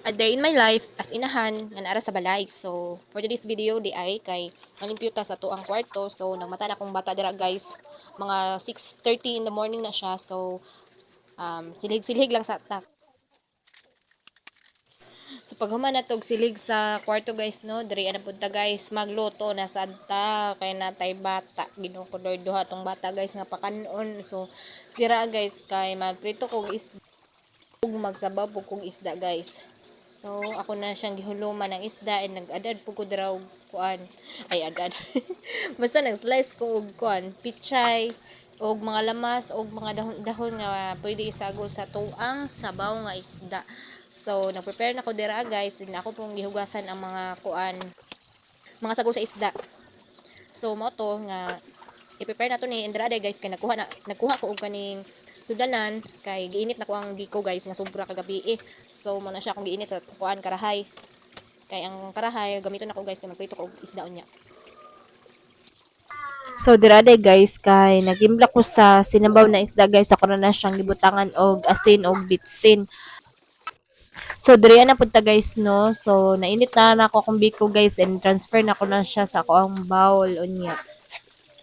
A day in my life as inahan nga naara sa balay. So for today's video di ay kay malimpyo ta sa tuang kwarto. So nagmata na akong bata dira guys, mga 6:30 in the morning na siya. So silig-silig lang sa ta. So paghuman na tog silig sa kwarto guys no, diri ana punta guys magluto na sadta kay natay bata. Ginukudor duha tong bata guys nga pakanon. So dira guys kay magprito kog isda ug magsabaw pug kog isda guys. So ako na siyang gihuluman ng isda and nag-adad pug ko dira og kuan. Ay adad. Basta nag-slice ko og kuan, pichay og mga lamas og mga dahon-dahon nga pwede isagol sa tuang sabaw nga isda. So nag-prepare na ko dira guys, and ako pong gihugasan ang mga kuan, mga sagol sa isda. So mo to nga i-prepare na to ni Andrade guys kay nagkuha ko og kaning sudanan kay giinit na ko ang biko guys nga sobra kagabi eh. So mo na siya kung giinit sa kuan karahay. Kay ang karahay gamiton nako guys kay magprito ko og isda unya. So dirade guys kay nagimbla ko sa sinabaw na isda guys, ako na siyang gibutangan og asin og bitsin. So diri na punta guys no. So nainit na ako akong biko guys and transfer na ko na siya sa ako ang bowl unya.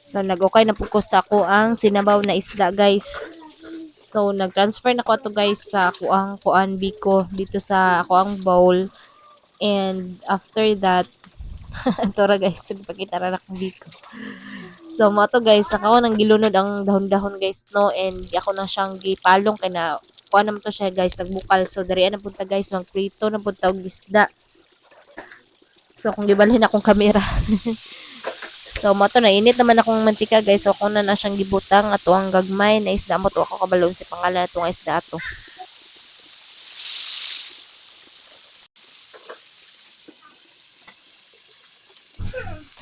So nag-okay na pugko sa ako ang sinabaw na isda guys. So nag-transfer na ko ato guys sa ako ang kuan biko dito sa ako ang bowl. And after that, tora guys, nagpakita na akong biko. So mo to guys, nakaw nang gilunod ang dahon-dahon guys no, and ako na siyang gipalong kay na kuan naman to siya guys, nagbukal. So diri na punta guys, magprito na punta og isda. So kung gibalhin akong kamera. So mo to na init naman akong mantika guys. So kung na siyang gibutang ato ang gagmay na isda mo to ako kabalon si pangalan ato nga isda ato.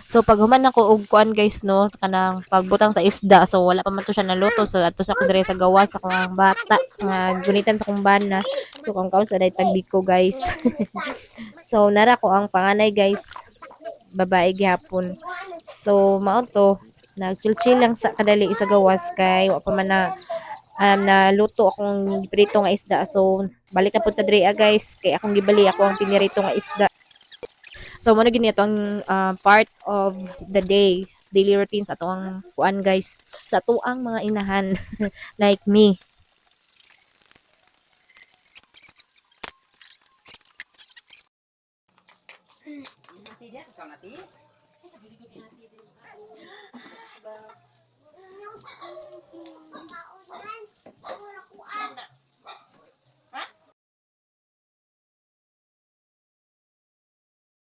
So pag human ako og kuan guys no, kanang pagbutang sa isda, so wala pa man to siya naluto. So adto sa ko dire sa gawas sa akong bata nga gunitan sa akong bana. So kung kaon sa day tagbiko guys. So nara ko ang panganay guys, babae gyapon. So mao to, nag-chill lang sa kadali sa gawas kay wa pa man na naluto akong prito nga isda. So balik na punta diri guys kay akong gibali ako ang pinirito nga isda. So mo na gini atong part of the day, daily routines atong kuan guys sa tuang mga inahan like me.